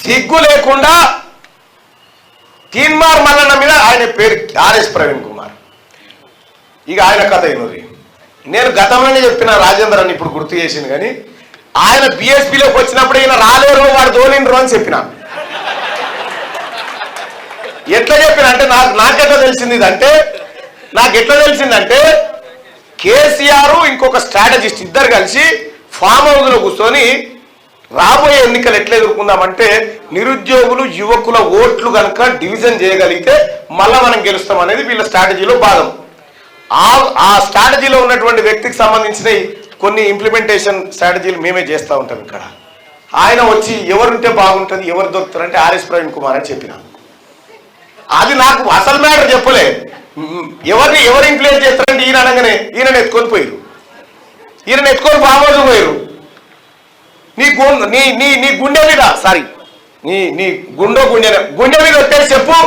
సిగ్గు లేకుండా తీన్మార్ మల్లన్న మీద ఆయన పేరు ఆర్ఎస్ ప్రవీణ్ కుమార్. ఇక ఆయన కథ అయినది. నేను గతంలోనే చెప్పిన రాజేందర్ అని ఇప్పుడు గుర్తు చేసింది, కానీ ఆయన బిఎస్పీలోకి వచ్చినప్పుడు ఈయన రాలేరు వాడు దోలిండ్రు అని చెప్పిన. ఎట్లా చెప్పిన అంటే నాకెట్లా తెలిసిందంటే కేసీఆర్ ఇంకొక స్ట్రాటజిస్ట్ ఇద్దరు కలిసి ఫామ్ హౌస్లో కూర్చొని రాబోయే ఎన్నికలు ఎట్లా ఎదుర్కొందామంటే నిరుద్యోగులు యువకుల ఓట్లు కనుక డివిజన్ చేయగలిగితే మళ్ళా మనం గెలుస్తాం అనేది వీళ్ళ స్ట్రాటజీలో భాగం. ఆ స్ట్రాటజీలో ఉన్నటువంటి వ్యక్తికి సంబంధించిన కొన్ని ఇంప్లిమెంటేషన్ స్ట్రాటజీలు మేమే చేస్తూ ఉంటాం ఇక్కడ. ఆయన వచ్చి ఎవరుంటే బాగుంటుంది, ఎవరు దొరుకుతారంటే ఆర్ఎస్ ప్రవీణ్ కుమార్ అని చెప్పిన. అది నాకు అసలు మ్యాటర్ చెప్పలే. ఎవరు ఇంప్లిమెంట్ చేస్తారంటే ఈయన అనగానే ఈయనను ఎత్తుకొని పోయారు. ఈయనను ఎత్తుకొని బాగోజు పోయారు. నీ గుండె మీద నీ గుండె మీద వచ్చేసి చెప్పు,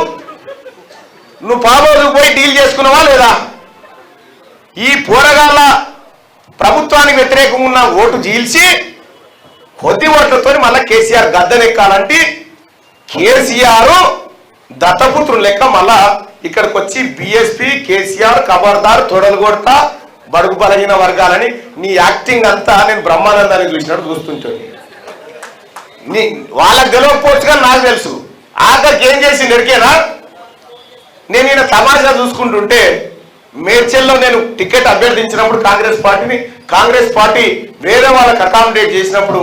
నువ్వు బాగోజుకు పోయి డీల్ చేసుకున్నావా లేదా? ఈ పోరగాళ్ళ ప్రభుత్వానికి వ్యతిరేకంగా ఉన్న ఓటు చీల్చి కొద్ది ఓట్లతో మళ్ళీ కేసీఆర్ గద్దెనెక్కాలంటే కేసీఆర్ దత్తపుత్రులు లెక్క మళ్ళా ఇక్కడికి వచ్చి బిఎస్పీ కేసీఆర్ ఖబర్దార్ తొడలు కొడతా బడుగు బలహీన వర్గాలని నీ యాక్టింగ్ అంతా నేను బ్రహ్మానందాన్ని చూసినట్టు చూస్తుంటాను. వాళ్ళకి గెలవకపోవచ్చు కానీ నాకు తెలుసు. ఆఖరికి ఏం చేసి నడికేనా, నేను ఈయన తమాషా చూసుకుంటుంటే మేడ్చల్లో నేను టికెట్ అభ్యర్థించినప్పుడు కాంగ్రెస్ పార్టీ వేరే వాళ్ళకి అకామిడేట్ చేసినప్పుడు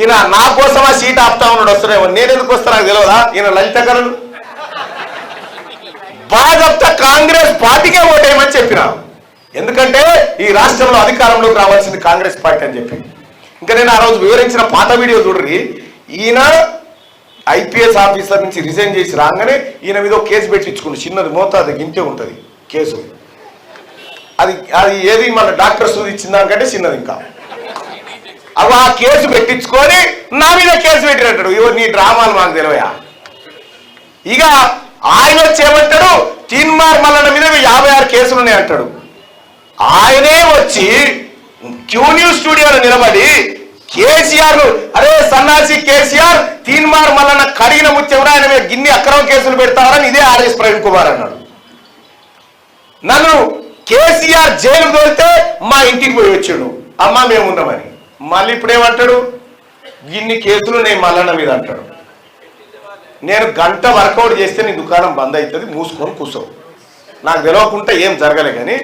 ఈయన నా కోసం ఆ సీట్ ఆపుతా ఉన్నాడు. వస్తున్నాయేమో, నేను ఎందుకు వస్తా నాకు తెలియదా? ఈయన లలితకరుడు బాగా కాంగ్రెస్ పార్టీకే ఓటేయమని చెప్పిన. ఎందుకంటే ఈ రాష్ట్రంలో అధికారంలోకి రావాల్సింది కాంగ్రెస్ పార్టీ అని చెప్పి. ఇంకా నేను ఆ రోజు వివరించిన పాత వీడియో చూడరి. ఈయన ఐపీఎస్ ఆఫీసర్ నుంచి రిజైన్ చేసి రాగానే ఈయన మీద కేసు పెట్టించుకుంటు. చిన్నది మోతాదు గింతే ఉంటుంది కేసు. అది ఏది మన డాక్టర్ సూది ఇచ్చిన దానికంటే చిన్నది. ఇంకా అవి ఆ కేసు పెట్టించుకొని నా మీద కేసు పెట్టినట్టాడు. నీ డ్రామాలు మాకు తెలివయా? ఇక ఆయన వచ్చి ఏమంటాడు, తీన్మార్ మల్లన్న మీద 56 కేసులు ఉన్నాయి అంటాడు. ఆయనే వచ్చి క్యూ న్యూస్ స్టూడియోలో నిలబడి కేసీఆర్ అరే సన్నాసి కేసీఆర్ తీన్మార్ మల్లన్న కడిగిన ముత్యంలో ఆయన మీద గిన్ని అక్రమ కేసులు పెడతారని ఇదే ఆర్ఎస్ ప్రవీణ్ కుమార్ అన్నాడు. నన్ను కేసీఆర్ జైలు తోలితే మా ఇంటికి పోయి వచ్చాడు, అమ్మ మేమున్నామని. మళ్ళీ ఇప్పుడేమంటాడు, ఇన్ని కేసులు నేను మల్లన్న మీద అంటాడు. నేను గంట వర్కౌట్ చేస్తే నీ దుకాణం బంద్ అవుతుంది, మూసుకొని కూర్చోవు. నాకు తెలియకుండా ఏం జరగలే కానీ